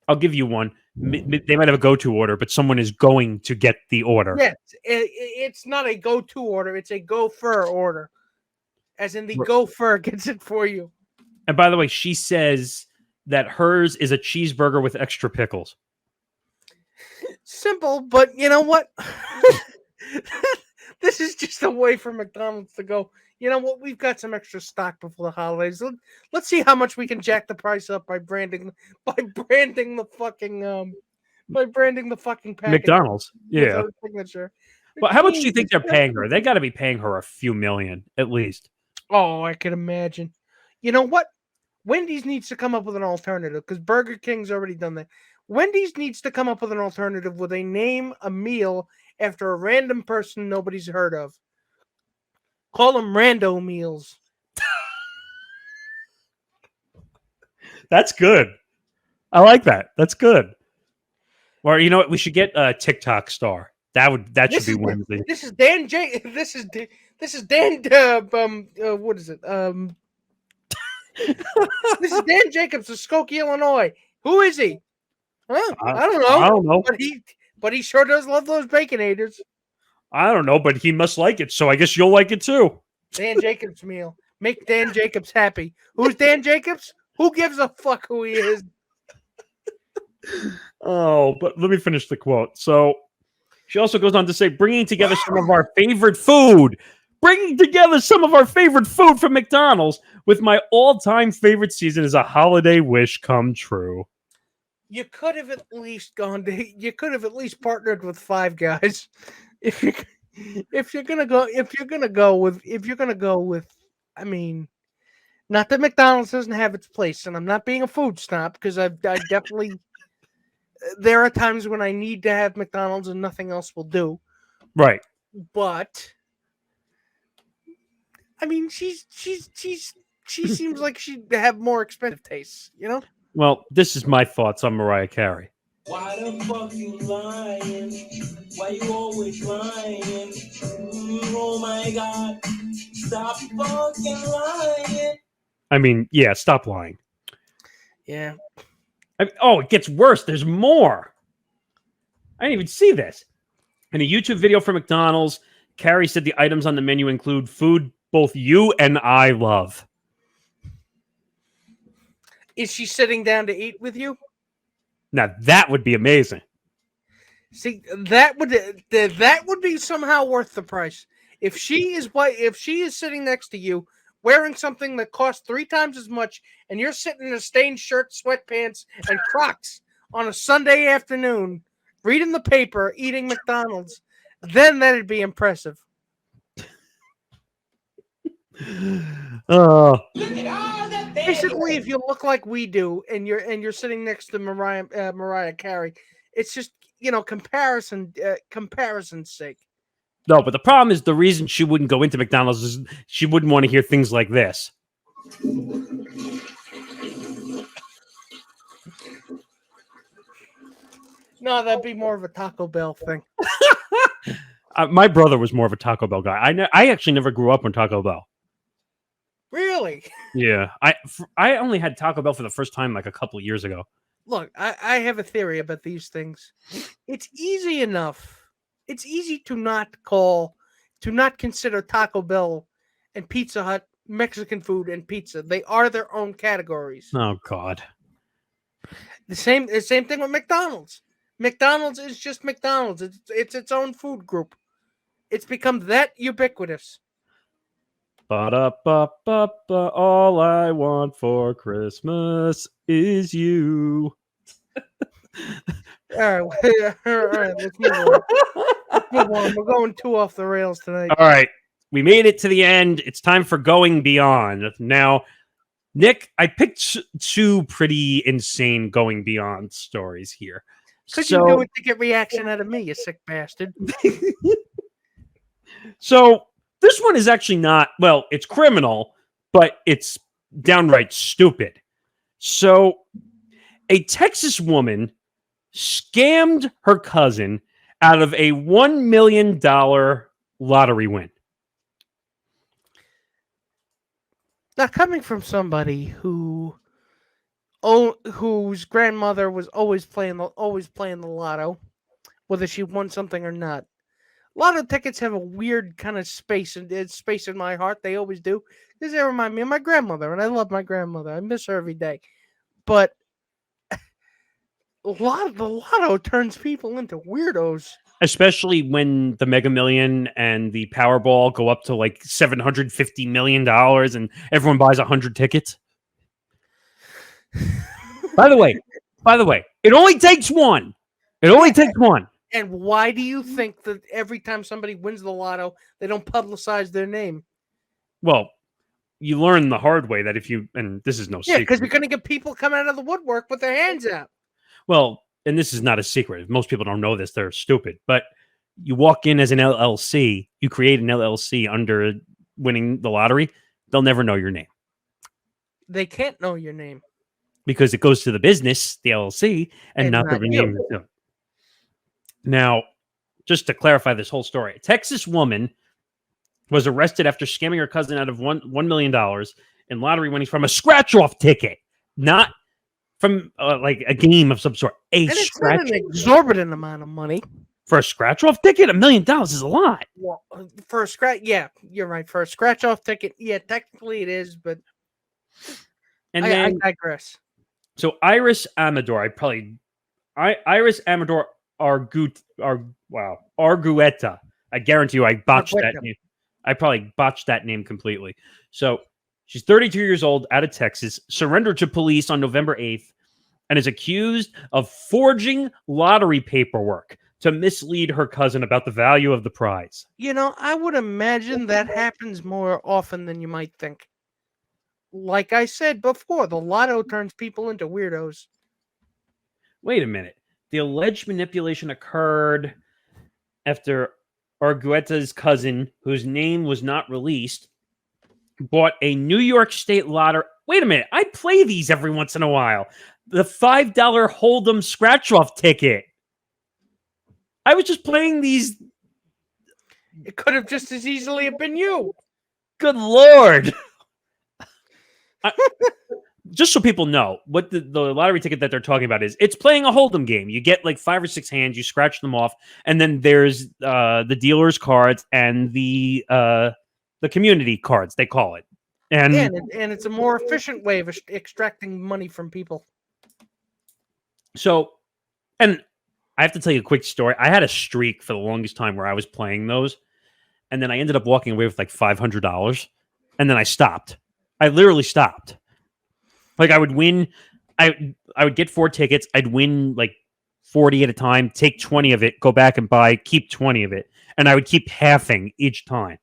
I'll give you one. They might have a go-to order, but someone is going to get the order. Yes, it's not a go-to order. It's a go-for order. As in the gopher gets it for you. And by the way, she says that hers is a cheeseburger with extra pickles. Simple, but you know what? This is just a way for McDonald's to go, you know what? We've got some extra stock before the holidays. Let's see how much we can jack the price up by branding the fucking package McDonald's. with Yeah. her signature. Well, how much do you think Jesus they're paying her? They got to be paying her a few million at least. Oh, I can imagine. You know what? Wendy's needs to come up with an alternative because Burger King's already done that. Wendy's needs to come up with an alternative where they name a meal after a random person nobody's heard of. Call them rando meals. That's good. I like that. That's good. Or you know what? We should get a TikTok star. That should be Wednesday. This is Dan J. This is Dan. What is it? This is Dan Jacobs of Skokie, Illinois. Who is he? Huh? I don't know. I don't know. But he sure does love those Baconators. I don't know, but he must like it, so I guess you'll like it too. Dan Jacobs meal. Make Dan Jacobs happy. Who's Dan Jacobs? Who gives a fuck who he is? Oh, but let me finish the quote. So she also goes on to say, bringing together some of our favorite food. Bringing together some of our favorite food from McDonald's with my all-time favorite season is a holiday wish come true. You could have at least partnered with Five Guys. If you're gonna go with I mean, not that McDonald's doesn't have its place, and I'm not being a food snob because I definitely there are times when I need to have McDonald's and nothing else will do. Right. But I mean, she seems like she'd have more expensive tastes, you know? Well, this is my thoughts on Mariah Carey. Why the fuck you lying? Why you always lying? Oh my God. Stop fucking lying. I mean, yeah, stop lying. Yeah. It gets worse. There's more. I didn't even see this. In a YouTube video for McDonald's, Carey said the items on the menu include food both you and I love. Is she sitting down to eat with you? Now that would be amazing. See, that would be somehow worth the price. If she is sitting next to you wearing something that costs 3 times as much and you're sitting in a stained shirt, sweatpants, and Crocs on a Sunday afternoon reading the paper, eating McDonald's, then that'd be impressive. Basically, if you look like we do, and you're sitting next to Mariah Carey, it's just comparison's sake. No, but the problem is the reason she wouldn't go into McDonald's is she wouldn't want to hear things like this. No, that'd be more of a Taco Bell thing. My brother was more of a Taco Bell guy. I actually never grew up on Taco Bell. Really? Yeah, I only had Taco Bell for the first time like a couple of years ago. Look, I have a theory about these things. It's easy enough. It's easy to not consider Taco Bell and Pizza Hut Mexican food and pizza. They are their own categories. Oh God. The same thing with McDonald's. McDonald's is just McDonald's. It's its own food group. It's become that ubiquitous. Ba-da-ba-ba-ba, all I want for Christmas is you. All right, let's move on. We're going too off the rails tonight. All right, we made it to the end. It's time for Going Beyond. Now, Nick, I picked 2 pretty insane Going Beyond stories here. Could you do it to get reaction out of me, you sick bastard? So this one is actually not, well, it's criminal, but it's downright stupid. So a Texas woman scammed her cousin out of a $1 million lottery win. Now, coming from somebody whose grandmother was always playing the lotto, whether she won something or not. Lotto tickets have a weird kind of space in my heart. They always do, because they remind me of my grandmother, and I love my grandmother. I miss her every day. But The lotto turns people into weirdos. Especially when the Mega Million and the Powerball go up to like $750 million and everyone buys 100 tickets. By the way, it only takes one. It only takes one. And why do you think that every time somebody wins the lotto, they don't publicize their name? Well, you learn the hard way that if you, and this is no Yeah, because secret. you're going to get people coming out of the woodwork with their hands out. Well, and this is not a secret. If most people don't know this, they're stupid. But you walk in as an LLC, you create an LLC under winning the lottery, they'll never know your name. They can't know your name. Because it goes to the business, the LLC, and not the name. Now, just to clarify this whole story, a Texas woman was arrested after scamming her cousin out of $1 million in lottery winnings from a scratch-off ticket, not from like a game of some sort. And it's not an exorbitant amount of money. For a scratch-off ticket, $1 million is a lot. Well, for a scratch, yeah, you're right. For a scratch-off ticket, yeah, technically it is, but And I digress. So Iris Amador, Iris Amador Argueta. I guarantee you, I botched that name. I probably botched that name completely. So she's 32 years old, out of Texas, surrendered to police on November 8th, and is accused of forging lottery paperwork to mislead her cousin about the value of the prize. You know, I would imagine that happens more often than you might think. Like I said before, the lotto turns people into weirdos. Wait a minute. The alleged manipulation occurred after Argueta's cousin, whose name was not released, bought a New York State lottery. Wait a minute. I play these every once in a while. The $5 Hold'em scratch-off ticket. I was just playing these. It could have just as easily have been you. Good Lord. Just so people know, what the lottery ticket that they're talking about is, it's playing a Hold'em game. You get like 5 or 6 hands, you scratch them off, and then there's the dealer's cards and the community cards, they call it. And it's a more efficient way of extracting money from people. So, and I have to tell you a quick story. I had a streak for the longest time where I was playing those, and then I ended up walking away with like $500, and then I stopped. I literally stopped. Like I would win, I would get 4 tickets. I'd win like 40 at a time, take 20 of it, go back and buy, keep 20 of it, and I would keep halving each time.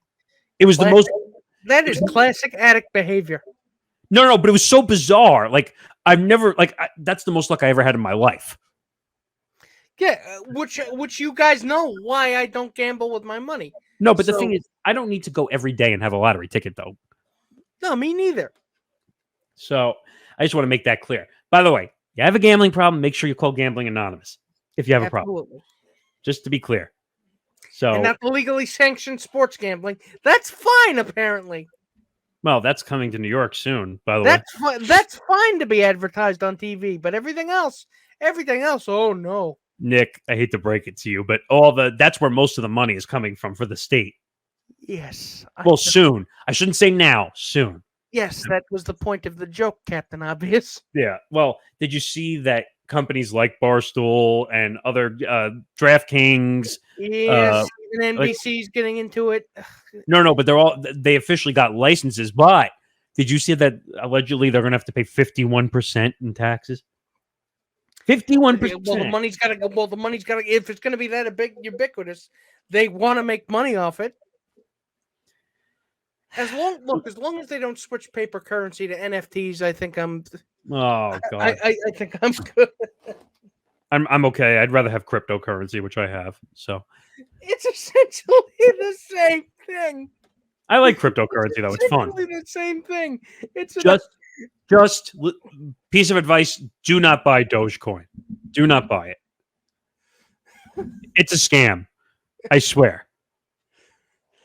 It was the most. That is classic addict behavior. No, but it was so bizarre. Like I've never that's the most luck I ever had in my life. Yeah, which you guys know why I don't gamble with my money. No, but the thing is, I don't need to go every day and have a lottery ticket, though. No, me neither. So I just want to make that clear. By the way, you have a gambling problem, make sure you call Gambling Anonymous if you have a problem. Just to be clear. So, and not the legally sanctioned sports gambling. That's fine, apparently. Well, that's coming to New York soon, by the way. That's fine to be advertised on TV, but everything else, oh no. Nick, I hate to break it to you, but that's where most of the money is coming from for the state. Yes. Well, soon. I shouldn't say now. Soon. Yes, that was the point of the joke, Captain Obvious. Yeah. Well, did you see that companies like Barstool and other DraftKings? Yes, and NBC's getting into it. No, but they officially got licenses. But did you see that allegedly they're going to have to pay 51% in taxes? 51%. Well, the money's got to go. Well, the money's got to. If it's going to be that ubiquitous, they want to make money off it. As long as they don't switch paper currency to NFTs, I think I'm. Oh God! I think I'm good. I'm okay. I'd rather have cryptocurrency, which I have. So it's essentially the same thing. I like cryptocurrency though; it's fun. The same thing. It's just piece of advice: do not buy Dogecoin. Do not buy it. It's a scam. I swear.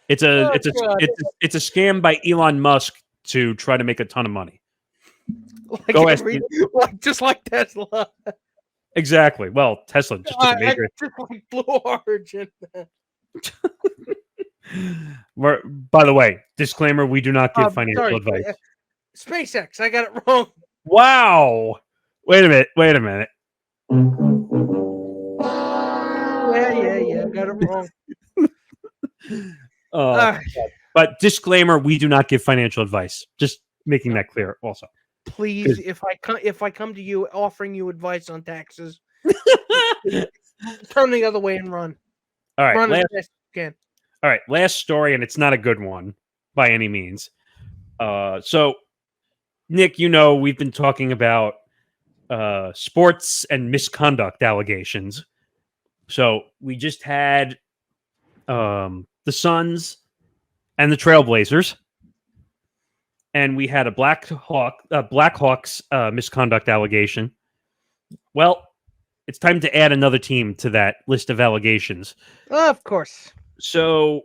It's a scam by Elon Musk to try to make a ton of money. Just like Tesla. Exactly. Well, Tesla just took a major. Just like Blue Origin. By the way, disclaimer: we do not give financial advice. SpaceX, I got it wrong. Wow. Wait a minute. wrong. Uh, but disclaimer: we do not give financial advice. Just making that clear. Also, please, if I come to you offering you advice on taxes, turn the other way and run. All right, Run as fast as you can. All right, last story, and it's not a good one by any means. So, Nick, we've been talking about sports and misconduct allegations. So we just had the Suns and the Trailblazers, and we had a Blackhawks misconduct allegation. Well, it's time to add another team to that list of allegations. Of course. So,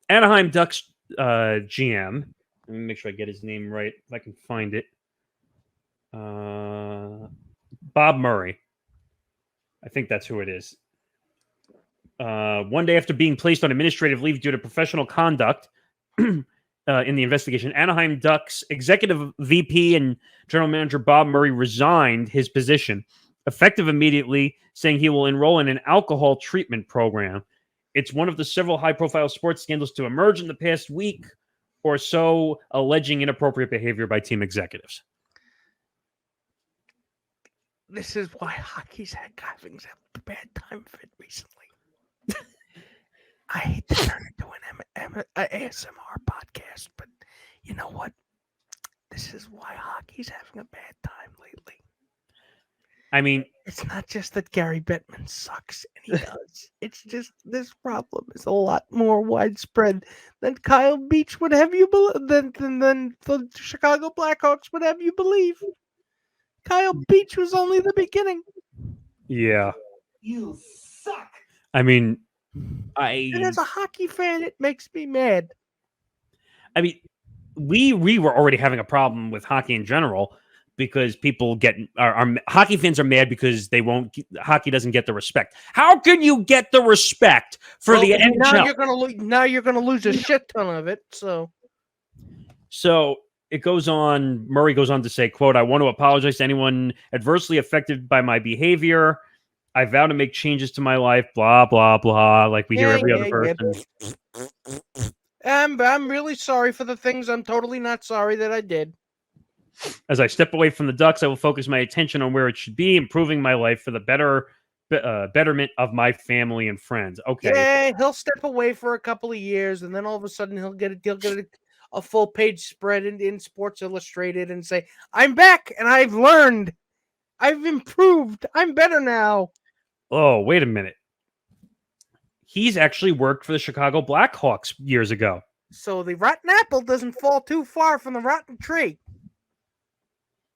Anaheim Ducks GM. Let me make sure I get his name right if I can find it. Bob Murray. I think that's who it is. One day after being placed on administrative leave due to professional conduct in the investigation, Anaheim Ducks executive VP and general manager Bob Murray resigned his position, effective immediately, saying he will enroll in an alcohol treatment program. It's one of the several high-profile sports scandals to emerge in the past week or so, alleging inappropriate behavior by team executives. This is why hockey's having a bad time of it recently. I hate to turn it into an ASMR podcast, but you know what? This is why hockey's having a bad time lately. I mean, it's not just that Gary Bettman sucks, and he does. It's just this problem is a lot more widespread than Kyle Beach would have you than the Chicago Blackhawks would have you believe. Kyle Beach was only the beginning. Yeah. You suck. I mean, and as a hockey fan, it makes me mad. I mean, we were already having a problem with hockey in general because people our hockey fans are mad because hockey doesn't get the respect. How can you get the respect for the NHL? Now you're gonna lose a shit ton of it. So it goes on. Murray goes on to say, "Quote: I want to apologize to anyone adversely affected by my behavior. I vow to make changes to my life, blah, blah, blah," like we hear every other person. I'm really sorry for the things I'm totally not sorry that I did. As I step away from the Ducks, I will focus my attention on where it should be, improving my life for the betterment of my family and friends. Okay. Yeah, he'll step away for a couple of years, and then all of a sudden he'll get a full page spread in Sports Illustrated and say, "I'm back, and I've learned. I've improved. I'm better now." Oh, wait a minute. He's actually worked for the Chicago Blackhawks years ago. So the rotten apple doesn't fall too far from the rotten tree.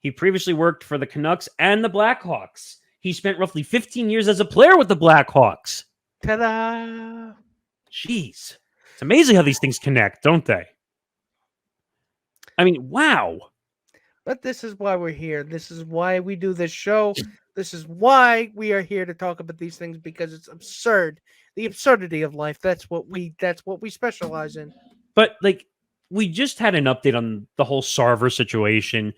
He previously worked for the Canucks and the Blackhawks. He spent roughly 15 years as a player with the Blackhawks. Ta-da! Jeez. It's amazing how these things connect, don't they? I mean, wow. But this is why we're here. This is why we do this show. This is why we are here to talk about these things, because it's absurd. The absurdity of life. That's what we specialize in. But we just had an update on the whole Sarver situation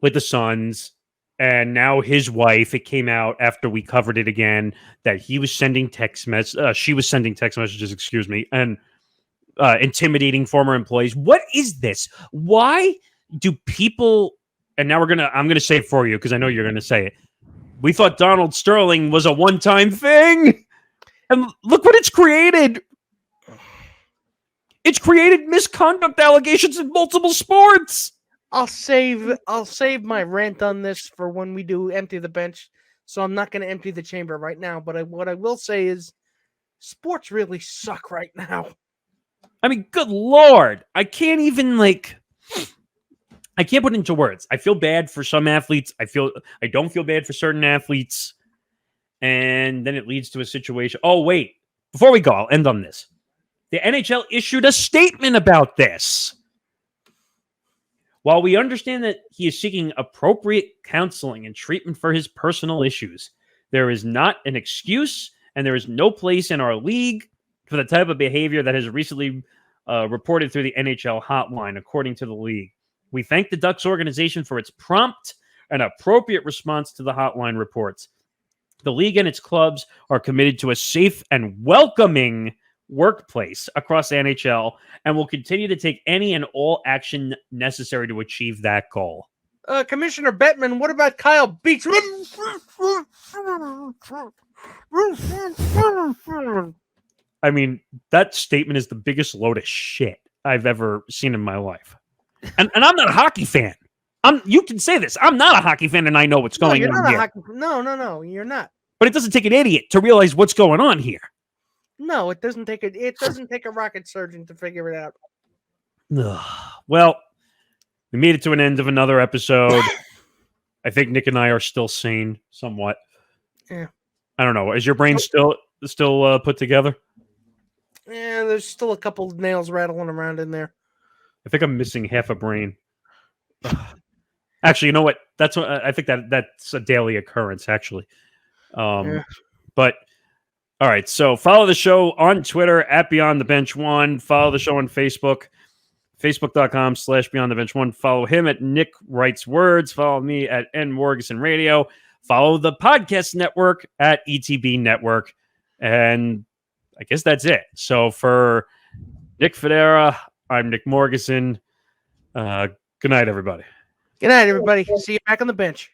with the Suns, and now his wife. It came out after we covered it again that she was sending text messages, excuse me, and intimidating former employees. What is this? Why do people? And now I'm gonna say it for you because I know you're gonna say it. We thought Donald Sterling was a one-time thing, and look what it's created. It's created misconduct allegations in multiple sports. I'll save my rant on this for when we do Empty the Bench. So I'm not going to empty the chamber right now. But what I will say is, sports really suck right now. I mean, good Lord. I can't even I can't put it into words. I feel bad for some athletes. I don't feel bad for certain athletes. And then it leads to a situation. Oh, wait. Before we go, I'll end on this. The NHL issued a statement about this. While we understand that he is seeking appropriate counseling and treatment for his personal issues, there is not an excuse and there is no place in our league for the type of behavior that has recently reported through the NHL hotline, according to the league. We thank the Ducks organization for its prompt and appropriate response to the hotline reports. The league and its clubs are committed to a safe and welcoming workplace across the NHL and will continue to take any and all action necessary to achieve that goal. Commissioner Bettman, what about Kyle Beach? I mean, that statement is the biggest load of shit I've ever seen in my life. And I'm not a hockey fan. You can say this. I'm not a hockey fan, and I know what's going on here. No, you're not. But it doesn't take an idiot to realize what's going on here. No, it doesn't take a rocket surgeon to figure it out. Well, we made it to an end of another episode. I think Nick and I are still sane, somewhat. Yeah. I don't know. Is your brain still put together? Yeah, there's still a couple nails rattling around in there. I think I'm missing half a brain. Actually, you know what? That's what I think that's a daily occurrence. Actually, but all right. So follow the show on Twitter at Beyond the Bench One. Follow the show on Facebook, facebook.com/Beyond the Bench One. Follow him at Nick Writes Words. Follow me at N Morgasen Radio. Follow the podcast network at ETB Network, and I guess that's it. So for Nick Fodera, I'm Nick Morgasen. Good night, everybody. Good night, everybody. See you back on the bench.